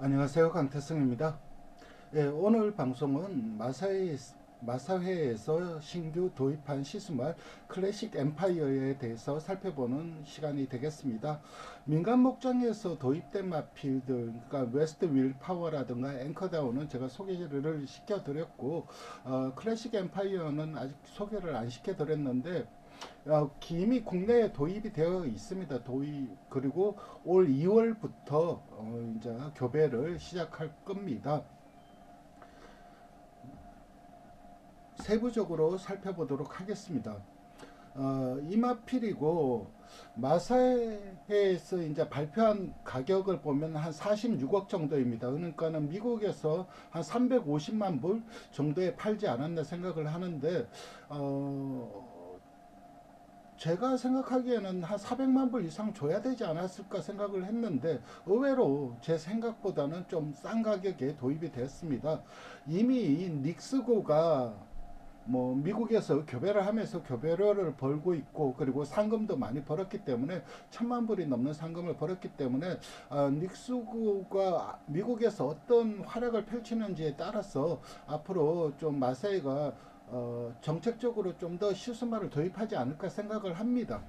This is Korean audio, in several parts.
안녕하세요. 강태승입니다. 예, 오늘 방송은 마사회에서 신규 도입한 시스말 클래식 엠파이어에 대해서 살펴보는 시간이 되겠습니다. 민간 목장에서 도입된 마필들, 그러니까 웨스트 윌 파워라든가 앵커다운은 제가 소개를 시켜드렸고, 클래식 엠파이어는 아직 소개를 안 시켜드렸는데, 이미 국내에 도입이 되어 있습니다. 그리고 올 2월부터 이제 교배를 시작할 겁니다. 세부적으로 살펴보도록 하겠습니다. 이마필이고 마사회에서 이제 발표한 가격을 보면 한 46억 정도입니다. 그러니까는 미국에서 한 350만 불 정도에 팔지 않았나 생각을 하는데 제가 생각하기에는 한 400만 불 이상 줘야 되지 않았을까 생각을 했는데 의외로 제 생각보다는 좀 싼 가격에 도입이 됐습니다. 이미 닉스고가 뭐 미국에서 교배를 하면서 교배료를 벌고 있고 그리고 상금도 많이 벌었기 때문에 1,000만 불이 넘는 상금을 벌었기 때문에 닉스고가 미국에서 어떤 활약을 펼치는지에 따라서 앞으로 좀 마사이가 정책적으로 좀 더 시스마를 도입하지 않을까 생각을 합니다.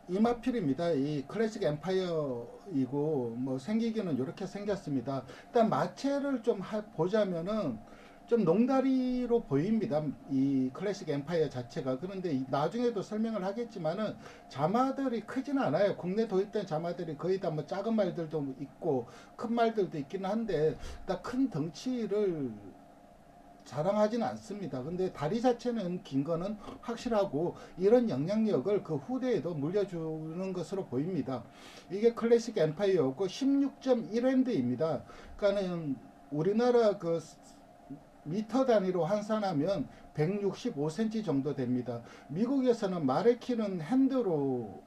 이마필입니다. 이 클래식 엠파이어이고 뭐 생기기는 이렇게 생겼습니다. 일단 마체를 좀 보자면은 좀 농다리로 보입니다. 이 클래식 엠파이어 자체가. 그런데 나중에도 설명을 하겠지만은 자마들이 크지는 않아요. 국내 도입된 자마들이 거의 다 뭐 작은 말들도 있고 큰 말들도 있기는 한데 다 큰 덩치를 자랑하지는 않습니다. 근데 다리 자체는 긴 거는 확실하고 이런 영향력을 그 후대에도 물려주는 것으로 보입니다. 이게 클래식 엠파이어고 16.1핸드입니다. 그러니까는 우리나라 그 미터 단위로 환산하면 165cm 정도 됩니다. 미국에서는 말의 키는 핸드로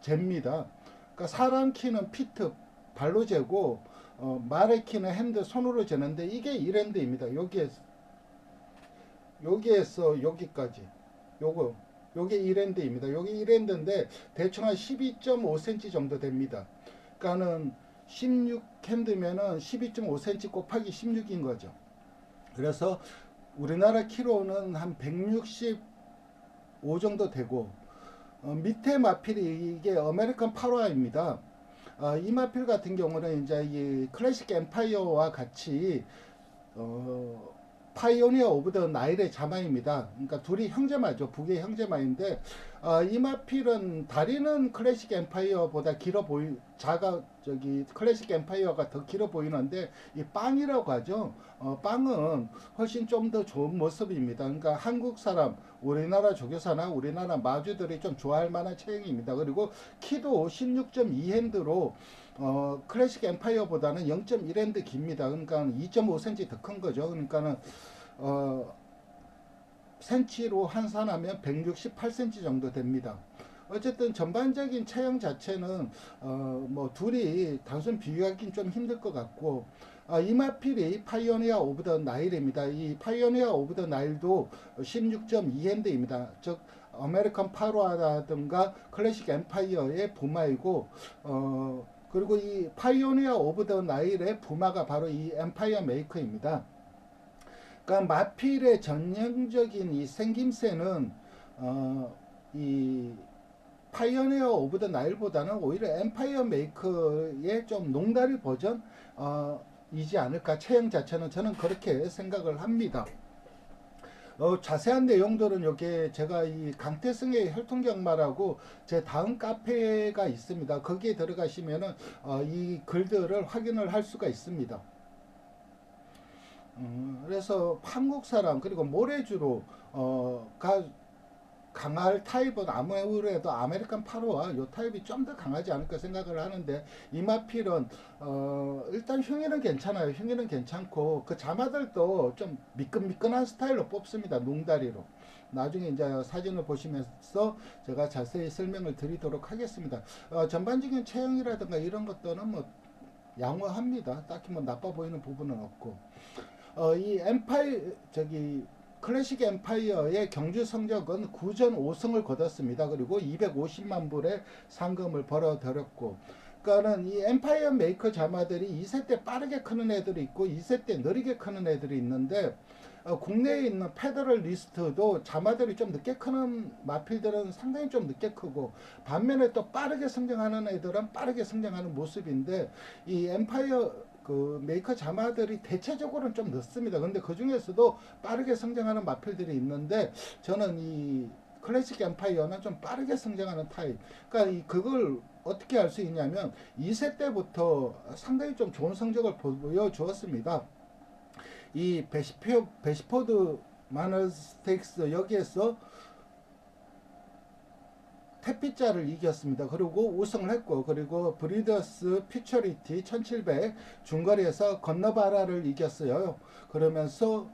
잽니다. 그러니까 사람 키는 피트 발로 재고 말의 키는 핸드 손으로 재는데 이게 1핸드입니다. 여기에서 여기까지 요거 요게 1핸드입니다. 여기 1핸드인데 대충 한 12.5cm 정도 됩니다. 그러니까는 16핸드면은 12.5cm 곱하기 16인 거죠. 그래서 우리나라 키로는 한 165 정도 되고 밑에 마필이 이게 아메리칸 파로아입니다. 이 마필 같은 경우는 이제 이 클래식 엠파이어와 같이 어, 파이오니어 오브 더 나일의 자마입니다. 그러니까 둘이 형제마죠. 북의 형제마인데 이마필은 다리는 클래식 엠파이어보다 길어 보이 자가 저기 클래식 엠파이어가 더 길어 보이는데 이 빵이라고 하죠. 빵은 훨씬 좀 더 좋은 모습입니다. 그러니까 한국 사람, 우리나라 조교사나 우리나라 마주들이 좀 좋아할 만한 체형입니다. 그리고 키도 16.2핸드로 클래식 엠파이어보다는 0.1핸드 깁니다. 그러니까 2.5cm 더 큰 거죠. 그러니까는 어, 센치로 환산하면 168cm 정도 됩니다. 어쨌든 전반적인 체형 자체는 뭐 둘이 단순 비교하기는 좀 힘들 것 같고 이마필이 파이오니아 오브 더 나일입니다. 이 파이오니아 오브 더 나일도 16.2핸드입니다. 즉 아메리칸 파로아라든가 클래식 엠파이어의 부마이고 그리고 이 파이오니아 오브 더 나일의 부마가 바로 이 엠파이어 메이커입니다. 그러니까 마필의 전형적인 이 생김새는 이 파이어니어 오브 더 나일보다는 오히려 엠파이어 메이커의 좀 농다리 버전 이지 않을까. 체형 자체는 저는 그렇게 생각을 합니다. 자세한 내용들은 여기에 제가 이 강태승의 혈통경마라고 제 다음 카페가 있습니다. 거기에 들어가시면은 이 글들을 확인을 할 수가 있습니다. 그래서 한국 사람 그리고 모래주로 가 강할 타입은 아무래도 아메리칸 파로와 요 타입이 좀 더 강하지 않을까 생각을 하는데 이마필은 일단 흉기는 괜찮아요. 흉기는 괜찮고 그 자마들도 좀 미끈미끈한 스타일로 뽑습니다. 농다리로. 나중에 이제 사진을 보시면서 제가 자세히 설명을 드리도록 하겠습니다. 전반적인 체형이라든가 이런 것들은 뭐 양호합니다. 딱히 뭐 나빠 보이는 부분은 없고 이 엠파이 저기 클래식 엠파이어의 경주 성적은 9전 5승을 거뒀습니다. 그리고 250만 불의 상금을 벌어들였고, 그러니까는 이 엠파이어 메이커 자마들이 2세 때 빠르게 크는 애들이 있고 2세 때 느리게 크는 애들이 있는데, 국내에 있는 페더럴 리스트도 자마들이 좀 늦게 크는 마필들은 상당히 좀 늦게 크고, 반면에 또 빠르게 성장하는 애들은 빠르게 성장하는 모습인데, 이 엠파이어 그 메이커 자마들이 대체적으로는 좀 늦습니다. 근데 그 중에서도 빠르게 성장하는 마필들이 있는데, 저는 이 클래식 엠파이어는 좀 빠르게 성장하는 타입. 그러니까 그걸 어떻게 알 수 있냐면 2세 때부터 상당히 좀 좋은 성적을 보여주었습니다. 이 베시포드 마너 스테이크스 여기에서 태피자를 이겼습니다. 그리고 우승을 했고, 그리고 브리더스 퓨처리티 1700 중거리에서 건너바라를 이겼어요. 그러면서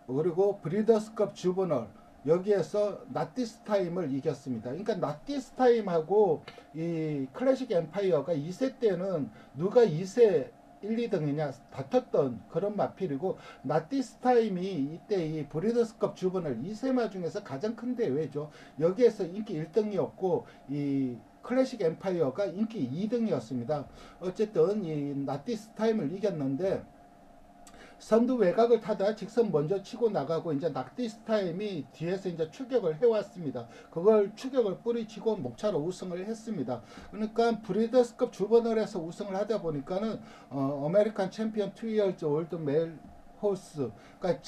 그리고 브리더스컵 주버널 여기에서 나티스 타임을 이겼습니다. 그러니까 나티스 타임하고 이 클래식 엠파이어가 2세 때는 누가 2세 1, 2등이냐 다퉜던 그런 마필이고, 나티스 타임이 이때 이 브리더스컵 주번을 2세마 중에서 가장 큰 대회죠. 여기에서 인기 1등이었고 이 클래식 엠파이어가 인기 2등이었습니다. 어쨌든 이 나티스 타임을 이겼는데, 선두 외곽을 타다 직선 먼저 치고 나가고 이제 나티스 타임이 뒤에서 이제 추격을 해왔습니다. 그걸 추격을 뿌리치고 목차로 우승을 했습니다. 그러니까 브리더스컵 주번을해서 우승을 하다 보니까는 아메리칸 챔피언 2years 올드 메일 호스, 그러니까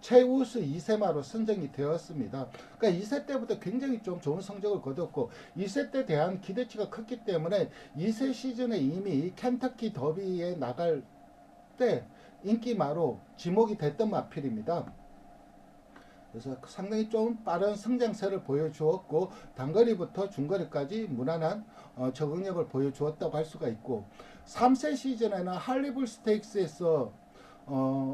최우수 2세마로 선정이 되었습니다. 그러니까 2세 때부터 굉장히 좀 좋은 성적을 거뒀고, 2세 때 대한 기대치가 컸기 때문에 2세 시즌에 이미 켄터키 더비에 나갈 때 인기마로 지목이 됐던 마필입니다. 그래서 상당히 좀 빠른 성장세를 보여주었고, 단거리부터 중거리까지 무난한 적응력을 보여주었다고 할 수가 있고, 3세 시즌에는 할리불 스테이크스에서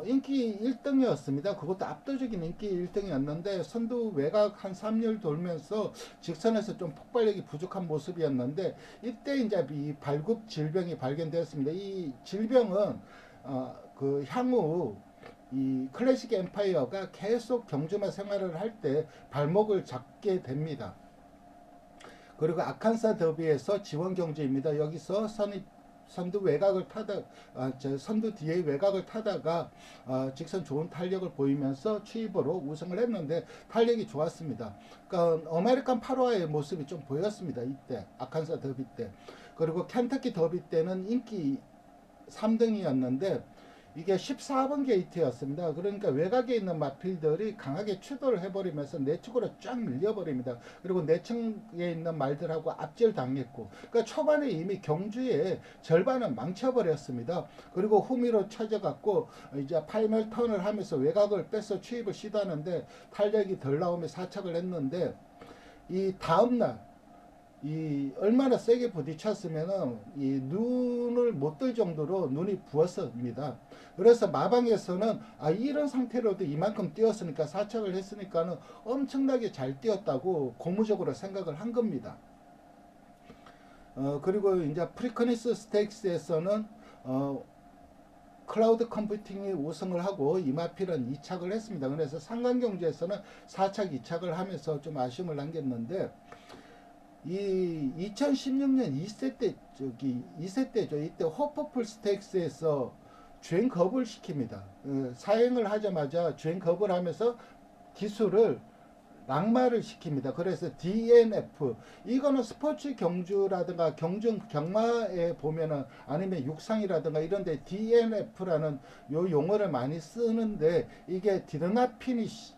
인기 1등이었습니다. 그것도 압도적인 인기 1등이었는데 선두 외곽 한 3열 돌면서 직선에서 좀 폭발력이 부족한 모습이었는데, 이때 이제 이 발굽 질병이 발견되었습니다. 이 질병은 그 향후 이 클래식 엠파이어가 계속 경주마 생활을 할 때 발목을 잡게 됩니다. 그리고 아칸사 더비에서 지원 경주입니다. 여기서 선두 외곽을 타다 선두 뒤에 외곽을 타다가 직선 좋은 탄력을 보이면서 추입으로 우승을 했는데 탄력이 좋았습니다. 그러니까 아메리칸 8화의 모습이 좀 보였습니다. 이때 아칸사 더비 때. 그리고 켄터키 더비 때는 인기 3등이었는데 이게 14번 게이트였습니다. 그러니까 외곽에 있는 마필들이 강하게 추돌을 해버리면서 내측으로 쫙 밀려버립니다. 그리고 내측에 있는 말들하고 압제를 당했고, 그러니까 초반에 이미 경주의 절반은 망쳐버렸습니다. 그리고 후미로 쳐져갖고 이제 파이널 턴을 하면서 외곽을 빼서 추입을 시도하는데 탄력이 덜 나오며 사착을 했는데, 이 다음날 이 얼마나 세게 부딪혔으면은 이 눈을 못 뜰 정도로 눈이 부었습니다. 그래서 마방에서는 이런 상태로도 이만큼 뛰었으니까 사척을 했으니까는 엄청나게 잘 뛰었다고 고무적으로 생각을 한 겁니다. 그리고 이제 프리커니스 스테이크스에서는 클라우드 컴퓨팅이 우승을 하고 이마필은 2착을 했습니다. 그래서 상강경주에서는 4착 2착을 하면서 좀 아쉬움을 남겼는데, 이 2016년 2세 때죠. 이때 호퍼풀 스테이크스에서 주행 거부를 시킵니다. 사행을 하자마자 주행 거부를 하면서 기술을 낙마를 시킵니다. 그래서 DNF, 이거는 스포츠 경주라든가 경마에 보면은 아니면 육상이라든가 이런데 DNF라는 요 용어를 많이 쓰는데, 이게 디드나 피니시,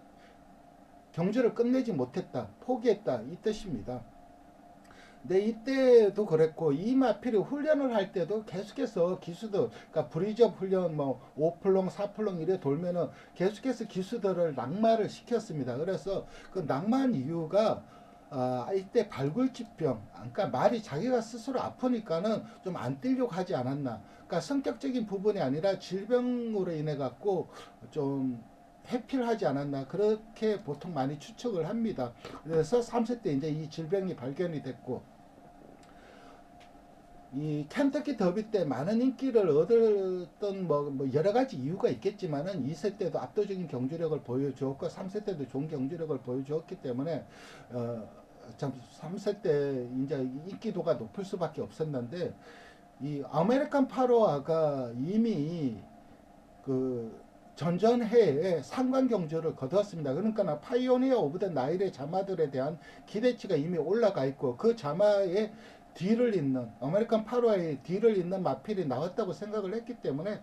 경주를 끝내지 못했다, 포기했다 이 뜻입니다. 근데 이때도 그랬고, 이 마필이 훈련을 할 때도 계속해서 기수들, 그러니까 브리즈업 훈련 뭐 5플롱 4플롱 이래 돌면은 계속해서 기수들을 낙마를 시켰습니다. 그래서 그 낙마한 이유가 이때 발굴집병, 그러니까 말이 자기가 스스로 아프니까는 좀 안 뛰려고 하지 않았나. 그러니까 성격적인 부분이 아니라 질병으로 인해 갖고 좀 회피하지 않았나, 그렇게 보통 많이 추측을 합니다. 그래서 3세 때 이제 이 질병이 발견이 됐고, 이 켄터키 더비 때 많은 인기를 얻었던 뭐 여러 가지 이유가 있겠지만은 2세 때도 압도적인 경주력을 보여주었고 3세 때도 좋은 경주력을 보여주었기 때문에 참 3세 때 이제 인기도가 높을 수밖에 없었는데 이 아메리칸 파로아가 이미 그 전전해에 상관 경주를 거두었습니다. 그러니까 파이오니어 오브 더 나일의 자마들에 대한 기대치가 이미 올라가 있고 그 자마의 뒤를 잇는 아메리칸 파로아의 뒤를 잇는 마필이 나왔다고 생각을 했기 때문에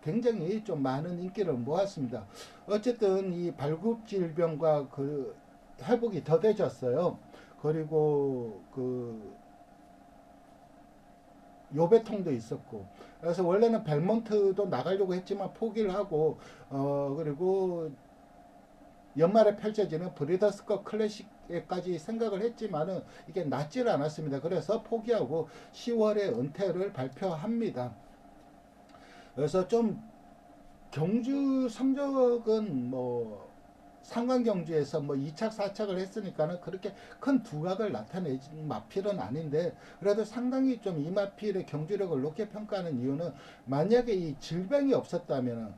굉장히 좀 많은 인기를 모았습니다. 어쨌든 이 발굽 질병과 그 회복이 더뎌졌어요. 그리고 그 요배통도 있었고 그래서 원래는 벨몬트도 나가려고 했지만 포기를 하고 그리고 연말에 펼쳐지는 브리더스컵 클래식에까지 생각을 했지만은 이게 낫질 않았습니다. 그래서 포기하고 10월에 은퇴를 발표합니다. 그래서 좀 경주 성적은 뭐 상관 경주에서 뭐 2착, 4착을 했으니까는 그렇게 큰 두각을 나타내진 마필은 아닌데 그래도 상당히 좀 이 마필의 경주력을 높게 평가하는 이유는 만약에 이 질병이 없었다면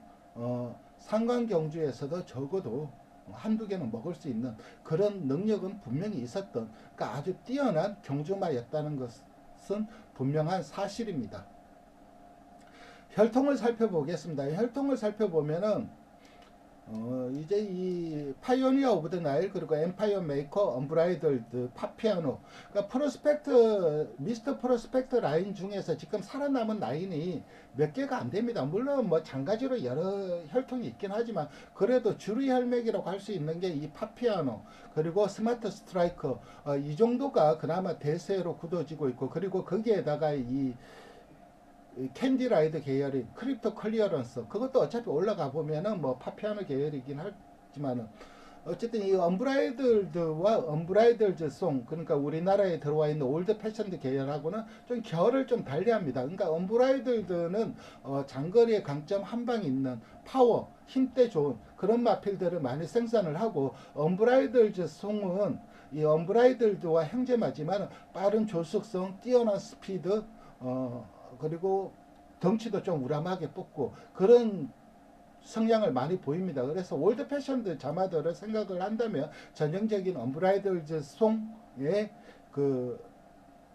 상관 경주에서도 적어도 한두 개는 먹을 수 있는 그런 능력은 분명히 있었던 그러니까 아주 뛰어난 경주마였다는 것은 분명한 사실입니다. 혈통을 살펴보겠습니다. 혈통을 살펴보면은 이제 이 파이오니어 오브 더 나일 그리고 엠파이어 메이커 언브라이들드 파피아노 그러니까 프로스펙트 미스터 프로스펙트 라인 중에서 지금 살아남은 라인이 몇 개가 안 됩니다. 물론 뭐 장가지로 여러 혈통이 있긴 하지만 그래도 주류 혈맥이라고 할 수 있는 게 이 파피아노 그리고 스마트 스트라이커 이 정도가 그나마 대세로 굳어지고 있고 그리고 거기에다가 이 캔디라이드 계열인 크립토 클리어런스 그것도 어차피 올라가 보면은 뭐 파피아노 계열이긴 하지만은 어쨌든 이 언브라이들드와 언브라이들드 송 그러니까 우리나라에 들어와 있는 올드 패션드 계열하고는 좀 결을 좀 달리합니다. 그러니까 언브라이들드는 장거리의 강점 한 방 있는 파워 힘대 좋은 그런 마필들을 많이 생산을 하고 언브라이들드 송은 이 언브라이들드와 형제마지만 빠른 조숙성 뛰어난 스피드 그리고 덩치도 좀 우람하게 뽑고 그런 성향을 많이 보입니다. 그래서 올드 패션드 자마들을 생각을 한다면 전형적인 언브라이들드 송의 그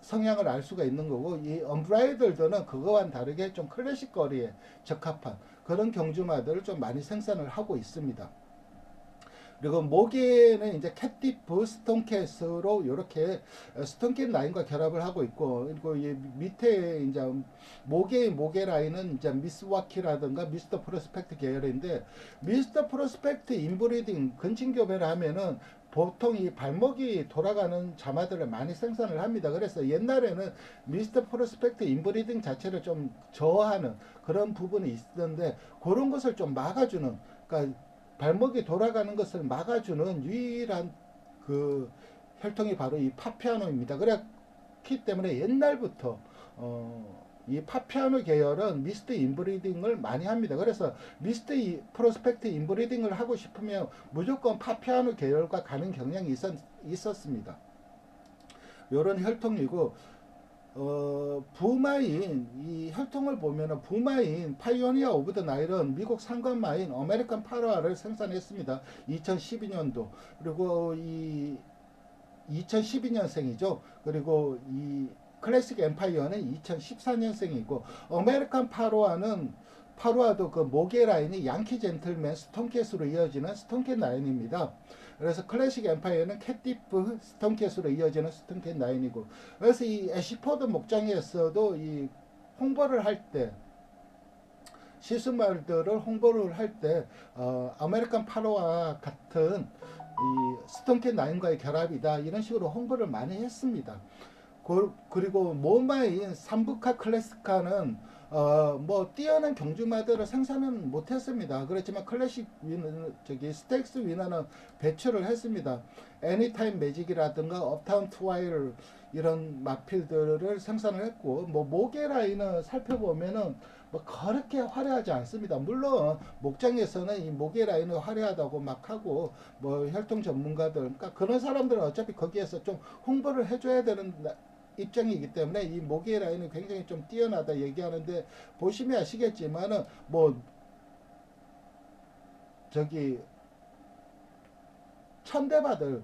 성향을 알 수가 있는 거고 이 언브라이들드는 그거와는 다르게 좀 클래식 거리에 적합한 그런 경주마들을 좀 많이 생산을 하고 있습니다. 그리고 목에는 이제 캣디프 스톤캣으로 이렇게 스톤캣 라인과 결합을 하고 있고 그리고 이 밑에 이제 목의 라인은 이제 미스와키라든가 미스터 프로스펙트 계열인데 미스터 프로스펙트 인브리딩 근친교배를 하면은 보통 이 발목이 돌아가는 자마들을 많이 생산을 합니다. 그래서 옛날에는 미스터 프로스펙트 인브리딩 자체를 좀 저하는 그런 부분이 있었는데 그런 것을 좀 막아주는 그러니까 발목이 돌아가는 것을 막아주는 유일한 그 혈통이 바로 이 파피아노입니다. 그렇기 때문에 옛날부터 이 파피아노 계열은 미스트 인브리딩을 많이 합니다. 그래서 미스트 프로스펙트 인브리딩을 하고 싶으면 무조건 파피아노 계열과 가는 경향이 있었습니다. 이런 혈통이고 부마인 이 혈통을 보면은 부마인 파이오니어 오브 더 나일은 미국 상관마인 아메리칸 파로아를 생산했습니다. 2012년도 그리고 이 2012년생이죠. 그리고 이 클래식 엠파이어는 2014년생이고 아메리칸 파로아도 그 목의 라인이 양키 젠틀맨 스톤캣으로 이어지는 스톤캣 라인입니다. 그래서 클래식 엠파이어는 캣디프 스톤캣으로 이어지는 스톤캣 라인이고 그래서 이 애쉬포드 목장에서도 이 홍보를 할 때 시스말들을 홍보를 할 때 아메리칸 파로와 같은 이 스톤캣 라인과의 결합이다 이런 식으로 홍보를 많이 했습니다. 그리고 모마인 삼부카 클래스카는 뭐 뛰어난 경주마들을 생산은 못했습니다. 그렇지만 클래식 스택스 위너는 배출을 했습니다. 애니타임 매직이라든가 업타운 트와일 이런 마필들을 생산을 했고 뭐 모게 라인을 살펴보면은 뭐 그렇게 화려하지 않습니다. 물론 목장에서는 이 모게 라인을 화려하다고 막 하고 뭐 혈통 전문가들 그러니까 그런 사람들은 어차피 거기에서 좀 홍보를 해줘야 되는 입장이기 때문에 이 모기의 라인은 굉장히 좀 뛰어나다 얘기하는데, 보시면 아시겠지만은 뭐 저기 천대받을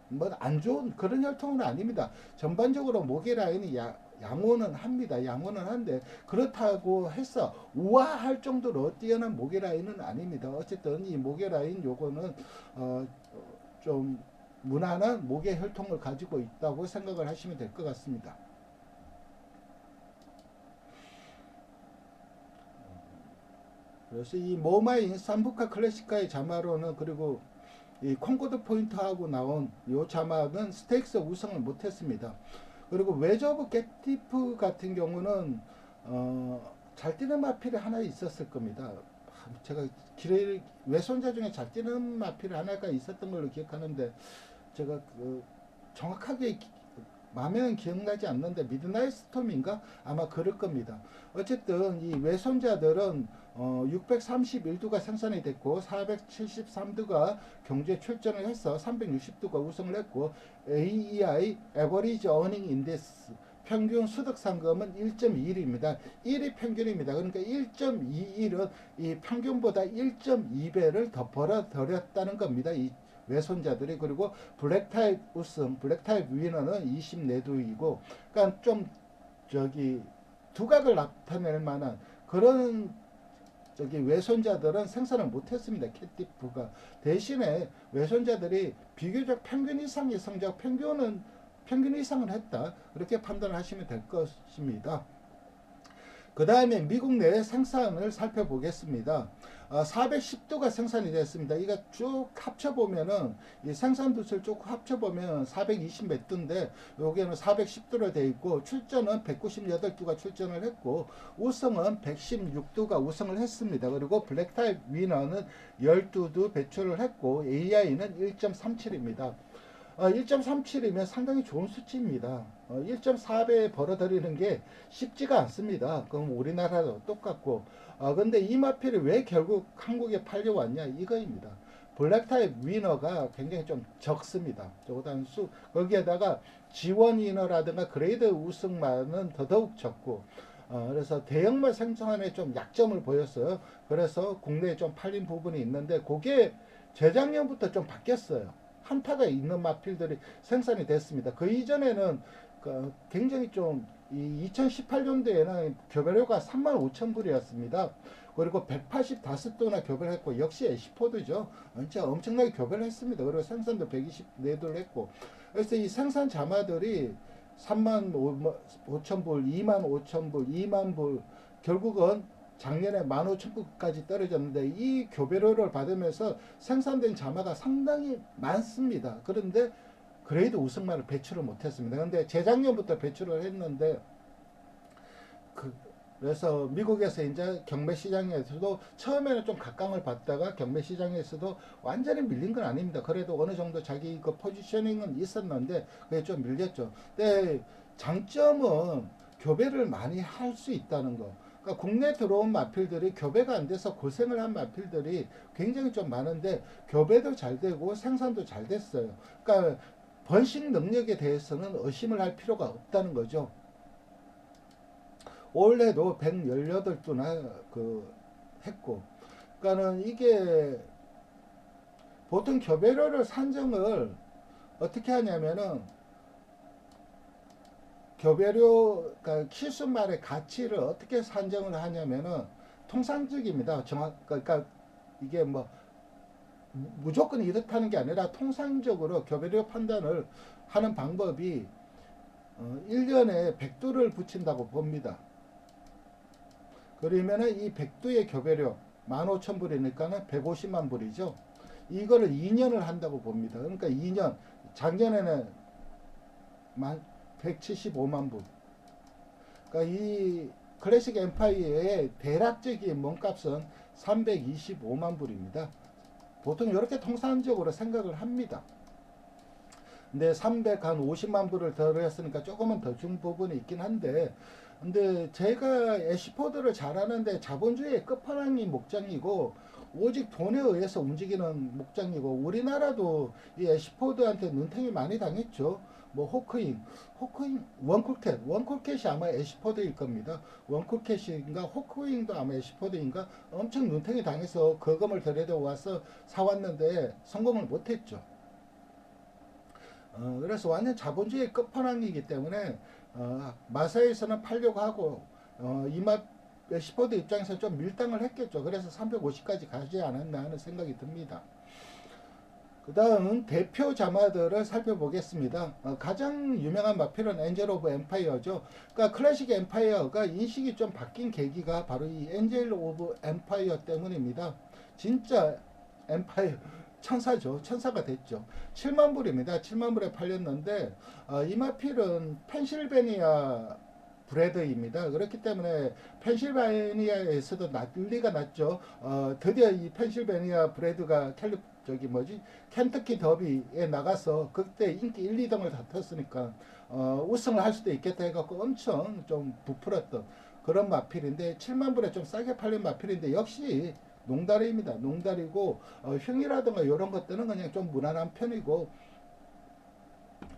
뭐 안 좋은 그런 혈통은 아닙니다. 전반적으로 모기 라인이 양호는 합니다. 양호는 한데 그렇다고 해서 우아할 정도로 뛰어난 모기 라인은 아닙니다. 어쨌든 이 모기 라인 요거는 좀 무난한 모기 혈통을 가지고 있다고 생각을 하시면 될 것 같습니다. 그래서 이 모마인 삼부카 클래식카의 자마로는, 그리고 이 콩코드 포인트하고 나온 이 자막은 스테이크스 우승을 못했습니다. 그리고 웨저 오브 겟티프 같은 경우는 잘 뛰는 마필이 하나 있었을 겁니다. 제가 길에 외손자 중에 잘 뛰는 마필이 하나가 있었던 걸로 기억하는데, 제가 정확하게 마음에는 기억나지 않는데 미드나잇 스톰인가 아마 그럴 겁니다. 어쨌든 이 외손자들은 631두가 생산이 됐고 473두가 경주에 출전을 해서 360두가 우승을 했고, AEI Average Earning Index 평균 소득 상금은 1.21입니다. 1이 평균입니다. 그러니까 1.21은 이 평균보다 1.2배를 더 벌어들였다는 겁니다. 이 외손자들이. 그리고 블랙타입 우승, 블랙타입 위너는 24두이고, 그러니까 좀 저기 두각을 나타낼 만한 그런 저기 외손자들은 생산을 못했습니다. 캣티프가. 대신에 외손자들이 비교적 평균 이상의 성적, 평균 이상을 했다, 그렇게 판단하시면 될 것입니다. 그 다음에 미국 내 생산을 살펴보겠습니다. 410두가 생산이 됐습니다. 이거 쭉 합쳐보면은, 이 생산 두수를 쭉 합쳐보면 420 몇 두인데, 여기에는 410두로 되어 있고, 출전은 198두가 출전을 했고, 우승은 116두가 우승을 했습니다. 그리고 블랙타입 위너는 12두 배출을 했고, AI는 1.37입니다. 1.37이면 상당히 좋은 수치입니다. 1.4배 벌어들이는 게 쉽지가 않습니다. 그럼 우리나라도 똑같고. 근데 이 마필이 왜 결국 한국에 팔려왔냐 이거입니다. 블랙타입 위너가 굉장히 좀 적습니다. 적어도 거기에다가 지원 위너라든가 그레이드 우승만은 더더욱 적고, 그래서 대형말 생산에 좀 약점을 보였어요. 그래서 국내에 좀 팔린 부분이 있는데, 그게 재작년부터 좀 바뀌었어요. 한타가 있는 마필들이 생산이 됐습니다. 그 이전에는 굉장히 좀 2018년도에는 교배료가 35,000불이었습니다. 그리고 185도나 교배를 했고, 역시 에시포드죠. 진짜 엄청나게 교배를 했습니다. 그리고 생산도 124도를 했고, 그래서 이 생산 자마들이 35,000불, 25,000불, 2만불, 결국은 작년에 15,000불까지 떨어졌는데, 이 교배료를 받으면서 생산된 자마가 상당히 많습니다. 그런데 그레이드 우승만을 배출을 못했습니다. 그런데 재작년부터 배출을 했는데, 그래서 미국에서 이제 경매 시장에서도 처음에는 좀 각광을 받다가 경매 시장에서도 완전히 밀린 건 아닙니다. 그래도 어느 정도 자기 그 포지셔닝은 있었는데 그게 좀 밀렸죠. 근데 장점은 교배를 많이 할 수 있다는 거. 그러니까 국내 들어온 마필들이 교배가 안 돼서 고생을 한 마필들이 굉장히 좀 많은데, 교배도 잘 되고 생산도 잘 됐어요. 그러니까 번식 능력에 대해서는 의심을 할 필요가 없다는 거죠. 올해도 118두나 했고, 그러니까는 이게 보통 교배료를 산정을 어떻게 하냐면은, 교배료, 그러니까 키순말의 가치를 어떻게 산정을 하냐면은 통상적입니다. 그러니까 이게 뭐 무조건 이렇다는 게 아니라 통상적으로 교배료 판단을 하는 방법이 1년에 100두를 붙인다고 봅니다. 그러면은 이 100두의 교배료 15,000불이니까는 150만 불이죠. 이거를 2년을 한다고 봅니다. 그러니까 2년, 작년에는 175만 불. 그러니까 이 클래식 엠파이어의 대략적인 몸값은 325만 불입니다. 보통 이렇게 통상적으로 생각을 합니다. 근데 350만 불을 들였으니까 조금은 더 준 부분이 있긴 한데, 근데 제가 애쉬포드를 잘하는데 자본주의의 끝판왕이 목장이고 오직 돈에 의해서 움직이는 목장이고, 우리나라도 이 애쉬포드한테 눈탱이 많이 당했죠. 뭐 호크윙, 원쿨캣이 아마 애쉬포드일 겁니다. 원쿨캣인가 호크윙도 아마 애쉬포드인가 엄청 눈탱이 당해서 거금을 들여다 와서 사왔는데 성공을 못했죠. 그래서 완전 자본주의 끝판왕이기 때문에 마사에서는 팔려고 하고 이마 애쉬포드 입장에서 좀 밀당을 했겠죠. 그래서 350까지 가지 않았나 하는 생각이 듭니다. 그 다음 대표 자마들을 살펴보겠습니다. 가장 유명한 마필은 엔젤 오브 엠파이어죠. 그러니까 클래식 엠파이어가 인식이 좀 바뀐 계기가 바로 이 엔젤 오브 엠파이어 때문입니다. 진짜 엠파이어 천사죠. 천사가 됐죠. 7만 불입니다. 7만 불에 팔렸는데 이 마필은 펜실베니아 브레드입니다. 그렇기 때문에 펜실베니아에서도 난리가 났죠. 드디어 이 펜실베니아 브레드가 켄터키 더비에 나가서 그때 인기 1, 2등을 다퉜으니까 우승을 할 수도 있겠다 해갖고 엄청 좀 부풀었던 그런 마필인데 7만 불에 좀 싸게 팔린 마필인데 역시 농다리입니다. 농다리고 흉이라든가 이런 것들은 그냥 좀 무난한 편이고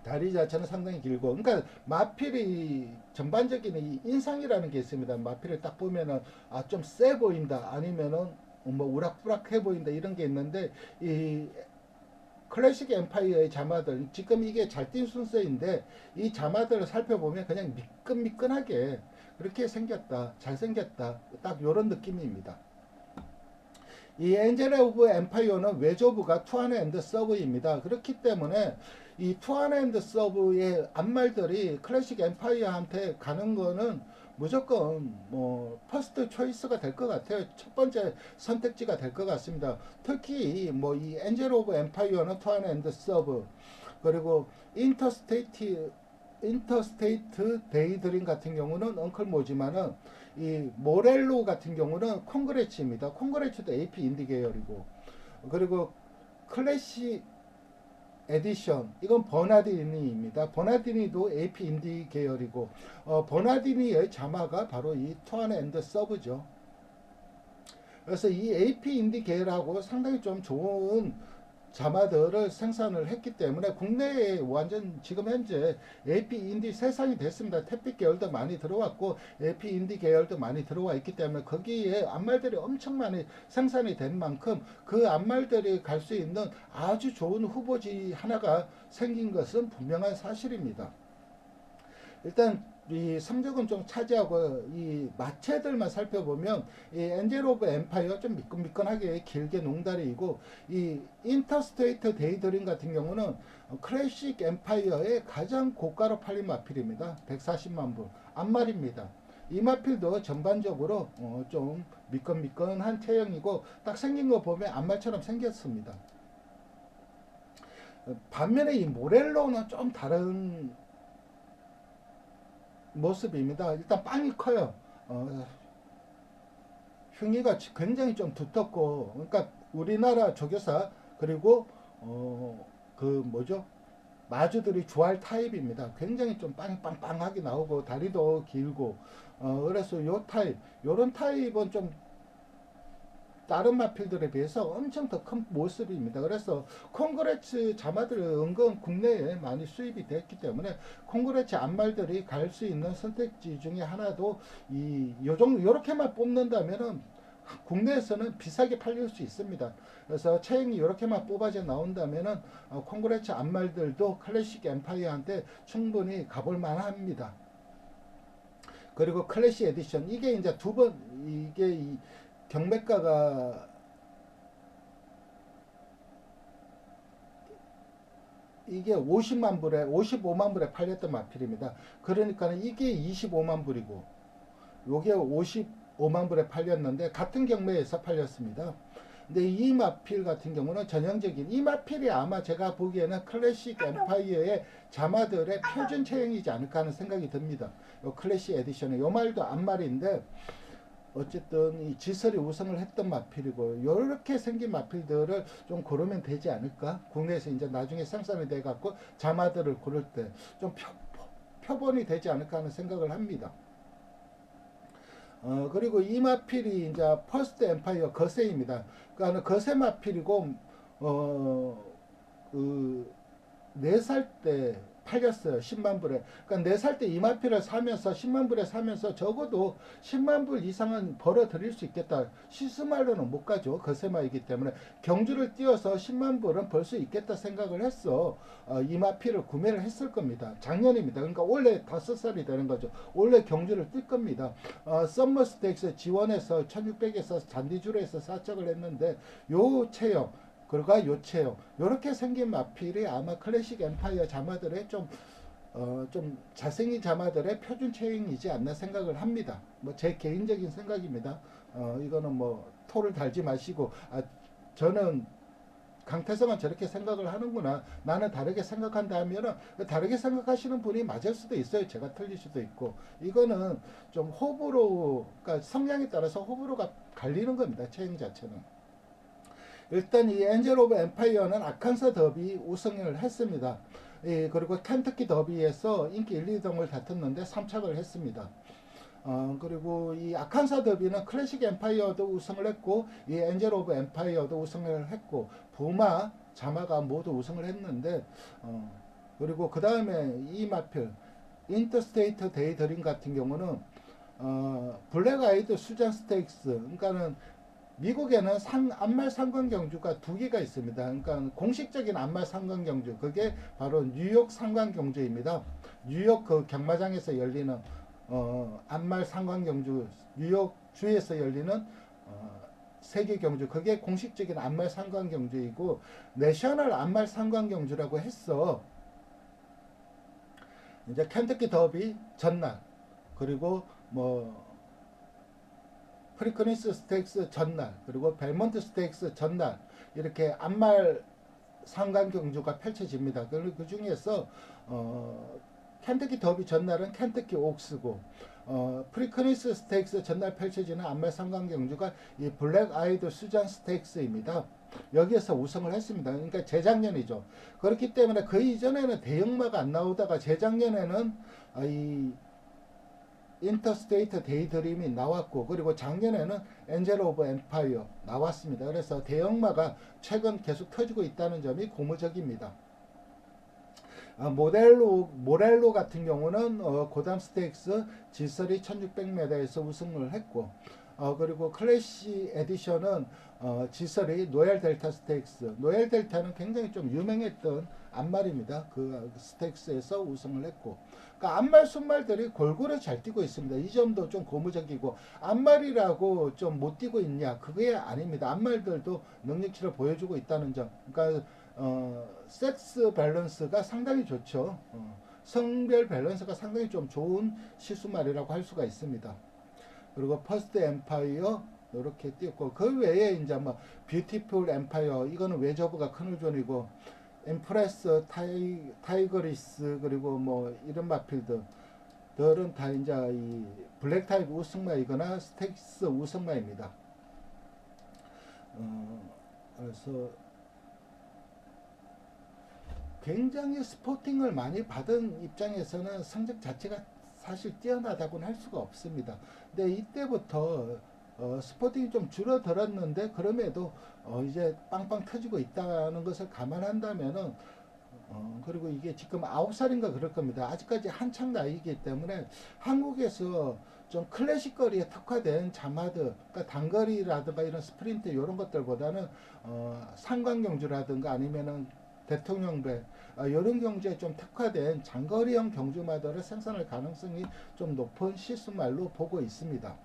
다리 자체는 상당히 길고, 그러니까 마필이 전반적인 이 인상이라는 게 있습니다. 마필을 딱 보면은 좀 세 보인다, 아니면은 뭐 우락부락해 보인다 이런 게 있는데 이 클래식 엠파이어의 자마들 지금 이게 잘 뛴 순서인데 이 자마들을 살펴보면 그냥 미끈미끈하게 그렇게 생겼다, 잘생겼다, 딱 이런 느낌입니다. 이 엔젤 오브 엠파이어는 외조부가 투안 앤드 서브입니다. 그렇기 때문에 이 투안 앤드 서브의 앞말들이 클래식 엠파이어한테 가는 거는 무조건 뭐 퍼스트 초이스가 될 것 같아요. 첫 번째 선택지가 될 것 같습니다. 특히 뭐 이 엔젤 오브 엠파이어는 투안 앤드 서브, 그리고 인터스테이트 데이드림 같은 경우는 엉클모지만은 이 모렐로 같은 경우는 콩그레츠입니다. 콩그레츠도 AP 인디 계열이고, 그리고 클래시 에디션 이건 버나디니입니다. 버나디니도 AP 인디 계열이고 버나디니의 자마가 바로 이 투안 앤드 서브죠. 그래서 이 AP 인디 계열하고 상당히 좀 좋은 자마들을 생산을 했기 때문에 국내에 완전 지금 현재 AP 인디 세상이 됐습니다. 탭빛 계열도 많이 들어왔고 AP 인디 계열도 많이 들어와 있기 때문에 거기에 앞말들이 엄청 많이 생산이 된 만큼 그 앞말들이 갈 수 있는 아주 좋은 후보지 하나가 생긴 것은 분명한 사실입니다. 일단 이 성적은 좀 차지하고 이 마체들만 살펴보면 이 엔젤 오브 엠파이어 좀 미끈미끈하게 길게 농다리이고, 이 인터스테이트 데이드림 같은 경우는 클래식 엠파이어의 가장 고가로 팔린 마필입니다. 140만 불 앞말입니다. 이 마필도 전반적으로 좀 미끈미끈한 체형이고 딱 생긴 거 보면 앞말처럼 생겼습니다. 반면에 이 모렐로는 좀 다른 모습입니다. 일단 빵이 커요. 흉이가 굉장히 좀 두텁고, 그러니까 우리나라 조교사 그리고 그 뭐죠? 마주들이 좋아할 타입입니다. 굉장히 좀 빵빵빵하게 나오고 다리도 길고 그래서 요런 타입은 좀 다른 마필들에 비해서 엄청 더 큰 모습입니다. 그래서 콩그레츠 자마들이 은근 국내에 많이 수입이 됐기 때문에 콩그레츠 앞말들이 갈 수 있는 선택지 중에 하나도 요렇게만 뽑는다면은 국내에서는 비싸게 팔릴 수 있습니다. 그래서 체형이 이렇게만 뽑아져 나온다면은 콩그레츠 앞말들도 클래식 엠파이어한테 충분히 가볼 만합니다. 그리고 클래식 에디션 이게 이제 이게 경매가가 이게 50만 불에 55만 불에 팔렸던 마필입니다. 그러니까 이게 25만 불이고 요게 55만 불에 팔렸는데 같은 경매에서 팔렸습니다. 근데 이 마필 같은 경우는 전형적인 이 마필이 아마 제가 보기에는 클래식 엠파이어의 자마들의 표준 체형이지 않을까 하는 생각이 듭니다. 요 클래식 에디션의 요 말도 앞말인데 어쨌든 이 지설이 우승을 했던 마필이고 이렇게 생긴 마필들을 좀 고르면 되지 않을까? 국내에서 이제 나중에 생산이 돼 갖고 자마들을 고를 때 좀 표본이 되지 않을까 하는 생각을 합니다. 그리고 이 마필이 이제 퍼스트 엠파이어 거세입니다. 그러니까 거세 마필이고 그 4살 때 팔렸어요. 10만 불에. 그러니까 내 살 때 이마피를 사면서 10만 불에 사면서 적어도 10만 불 이상은 벌어 들일 수 있겠다. 시스말로는 못 가죠. 거세마이기 때문에 경주를 띄워서 10만 불은 벌 수 있겠다 생각을 했어. 이마피를 구매를 했을 겁니다. 작년입니다. 그러니까 올해 5살이 되는 거죠. 올해 경주를 뛸 겁니다. 썸머 스테이크스 지원해서 1600에서 잔디주로에서 사적을 했는데 요 체형 그리고 요체형 이렇게 생긴 마필이 아마 클래식 엠파이어 자마들의 좀 잘생긴 자마들의 표준 체형이지 않나 생각을 합니다. 뭐 제 개인적인 생각입니다. 이거는 뭐 토를 달지 마시고 저는 강태성은 저렇게 생각을 하는구나. 나는 다르게 생각한다 하면은 다르게 생각하시는 분이 맞을 수도 있어요. 제가 틀릴 수도 있고. 이거는 좀 호불호, 그러니까 성향에 따라서 호불호가 갈리는 겁니다. 체형 자체는. 일단 이 엔젤 오브 엠파이어는 아칸사 더비 우승을 했습니다. 그리고 켄터키 더비에서 인기 1, 2등을 다퉜는데 3착을 했습니다. 그리고 이 아칸사 더비는 클래식 엠파이어도 우승을 했고 이 엔젤 오브 엠파이어도 우승을 했고 부마, 자마가 모두 우승을 했는데 그리고 그 다음에 이 마필 인터스테이트 데이드림 같은 경우는 블랙 아이드 수잔 스테이크스 그러니까는 미국에는 안말 상관 경주가 2개가 있습니다. 그러니까 공식적인 안말 상관 경주 그게 바로 뉴욕 상관 경주입니다. 뉴욕 그 경마장에서 열리는 안말 상관 경주 뉴욕 주에서 열리는 세계 경주 그게 공식적인 안말 상관 경주이고 내셔널 안말 상관 경주라고 했어. 이제 켄터키 더비 전날 그리고 뭐 프리커니스 스테이크스 전날 그리고 벨몬트 스테이크스 전날 이렇게 안말 상관 경주가 펼쳐집니다. 그 중에서 켄터키 더비 전날은 켄터키 옥스고 프리커니스 스테이크스 전날 펼쳐지는 안말 상관 경주가 이 블랙 아이드 수잔 스테이크스입니다. 여기에서 우승을 했습니다. 그러니까 재작년이죠. 그렇기 때문에 그 이전에는 대형마가 안 나오다가 재작년에는 이 인터스테이트 데이드림이 나왔고 그리고 작년에는 엔젤 오브 엠파이어 나왔습니다. 그래서 대형마가 최근 계속 터지고 있다는 점이 고무적입니다. 모렐로 같은 경우는 고담 스테이크스 G3 1600m에서 우승을 했고 그리고 클래시 에디션은 G3 노엘 델타 스테이크스 노엘 델타는 굉장히 좀 유명했던 안말입니다. 그 스테이크스에서 우승을 했고 그러니까 안말 순말들이 골고루 잘 뛰고 있습니다. 이 점도 좀 고무적이고 안말이라고 좀 못 뛰고 있냐 그게 아닙니다. 안말들도 능력치를 보여주고 있다는 점 그러니까 섹스 밸런스가 상당히 좋죠. 성별 밸런스가 상당히 좀 좋은 시수말이라고 할 수가 있습니다. 그리고 퍼스트 엠파이어 이렇게 띄었고 그 외에 이제 뭐 뷰티풀 엠파이어 이거는 외저브가 큰울존이고 엠프레스 타이거리스 그리고 뭐 이런 마필들은 다 이제 이 블랙 타입 우승마이거나 스테이크스 우승마입니다. 그래서 굉장히 스포팅을 많이 받은 입장에서는 성적 자체가 사실 뛰어나다고는 할 수가 없습니다. 근데 이때부터 스포팅이 좀 줄어들었는데 그럼에도 이제 빵빵 터지고 있다는 것을 감안한다면은 그리고 이게 지금 9살인가 그럴 겁니다. 아직까지 한창 나이기 때문에 한국에서 좀 클래식 거리에 특화된 자마드, 그러니까 단거리라든가 이런 스프린트 이런 것들보다는 상관경주라든가 아니면은 대통령배 이런 경주에 좀 특화된 장거리형 경주마들을 생산할 가능성이 좀 높은 시수말로 보고 있습니다.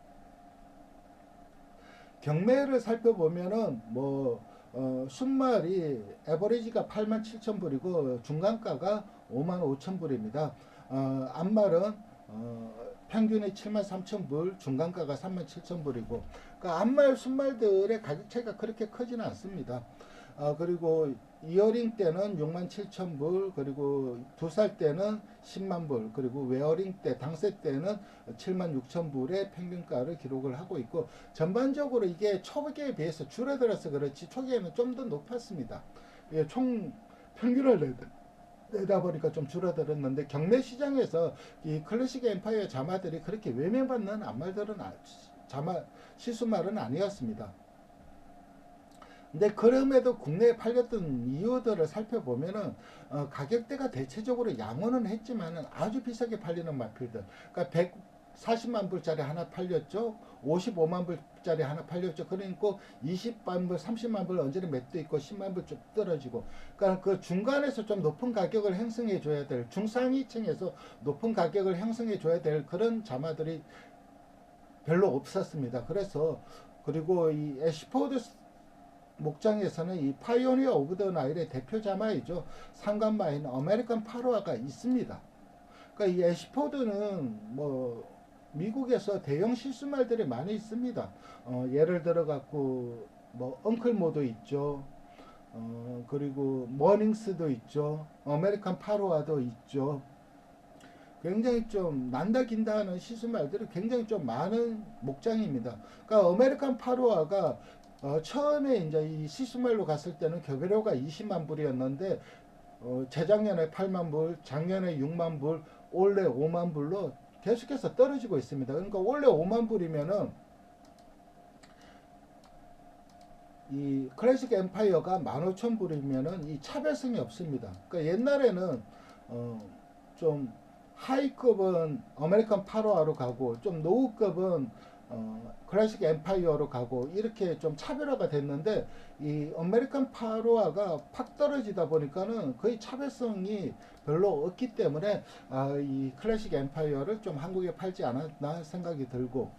경매를 살펴보면은 뭐 순말이 에버리지가 87,000불이고 중간가가 55,000불입니다. 앞말은 평균이 73,000불, 중간가가 37,000불이고 그러니까 앞말 순말들의 가격 차이가 그렇게 크지는 않습니다. 그리고 이어링 때는 67,000불 그리고 2살 때는 10만불 그리고 웨어링 때 당세 때는 76,000불의 평균가를 기록을 하고 있고 전반적으로 이게 초기에 비해서 줄어들어서 그렇지 초기에는 좀 더 높았습니다. 총 평균을 내다 보니까 좀 줄어들었는데 경매 시장에서 이 클래식 엠파이어 자마들이 그렇게 외면받는 안말들은 시수말은 아니었습니다. 근데 그럼에도 국내에 팔렸던 이유들을 살펴보면은 가격대가 대체적으로 양호는 했지만은 아주 비싸게 팔리는 마필들. 그러니까 140만 불짜리 하나 팔렸죠. 55만 불짜리 하나 팔렸죠. 그러니까 20만 불, 30만 불 언제는 맷도 있고 10만 불 좀 떨어지고. 그러니까 그 중간에서 좀 높은 가격을 형성해 줘야 될, 중상위층에서 높은 가격을 형성해 줘야 될 그런 자마들이 별로 없었습니다. 그래서 그리고 이 애쉬포드 목장에서는 이 파이오니어 오브 더 나일의 대표 자마이죠. 상간마인 아메리칸 파로아가 있습니다. 그러니까 이 애쉬포드는 뭐 미국에서 대형 실수말들이 많이 있습니다. 예를 들어 갖고 뭐 엉클모도 있죠. 그리고 머닝스도 있죠. 아메리칸 파로아도 있죠. 굉장히 좀 난다 긴다 하는 시수말들이 굉장히 좀 많은 목장입니다. 그러니까 아메리칸 파로아가 처음에 이제 이 시수말로 갔을 때는 교배료가 20만 불이었는데 재작년에 8만 불, 작년에 6만 불, 올해 5만 불로 계속해서 떨어지고 있습니다. 그러니까 올해 5만 불이면은 이 클래식 엠파이어가 15,000불이면은 이 차별성이 없습니다. 그러니까 옛날에는 좀 하이급은 아메리칸 파로아로 가고 좀 노후급은 클래식 엠파이어로 가고 이렇게 좀 차별화가 됐는데 이 아메리칸 파로아가 팍 떨어지다 보니까는 거의 차별성이 별로 없기 때문에 이 클래식 엠파이어를 좀 한국에 팔지 않았나 생각이 들고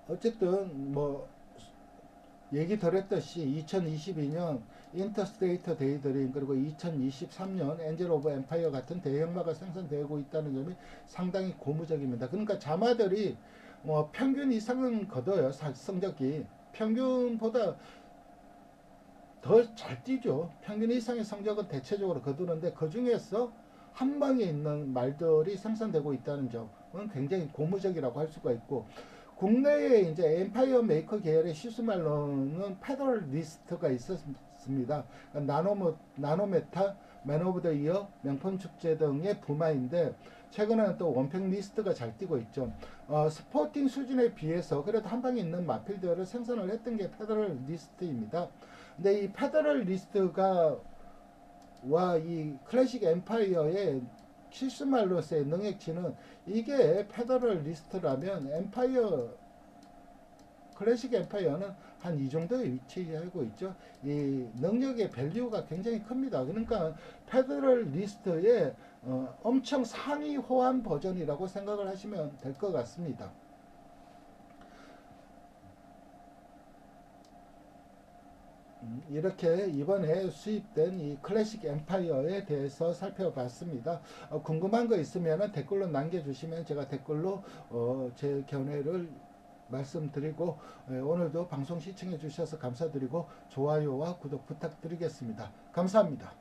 어쨌든 뭐 얘기 드렸듯이 2022년 인터스테이트 데이드림 그리고 2023년 엔젤 오브 엠파이어 같은 대형마가 생산되고 있다는 점이 상당히 고무적입니다. 그러니까 자마들이 뭐 평균 이상은 거둬요. 성적이 평균보다 더 잘 뛰죠. 평균 이상의 성적은 대체적으로 거두는데 그 중에서 한 방에 있는 말들이 생산되고 있다는 점은 굉장히 고무적이라고 할 수가 있고 국내에 이제 엠파이어 메이커 계열의 시스말로는 페더리스트가 있었습니다. 나노메타, 맨 오브 더 이어, 명품 축제 등의 부마인데 최근에는 또 원팩 리스트가 잘 뛰고 있죠. 스포팅 수준에 비해서 그래도 한 방에 있는 마필들을 생산을 했던 게 페더리스트입니다. 근데 이 페더리스트가 와 이 클래식 엠파이어의 실수말로서의 능력치는 이게 페더럴 리스트라면 엠파이어 클래식 엠파이어는 한 이 정도의 위치하고 있죠. 이 능력의 밸류가 굉장히 큽니다. 그러니까 페더럴 리스트의 엄청 상위 호환 버전이라고 생각을 하시면 될 것 같습니다. 이렇게 이번에 수입된 이 클래식 엠파이어에 대해서 살펴봤습니다. 궁금한 거 있으면 댓글로 남겨주시면 제가 댓글로 제 견해를 말씀드리고 오늘도 방송 시청해 주셔서 감사드리고 좋아요와 구독 부탁드리겠습니다. 감사합니다.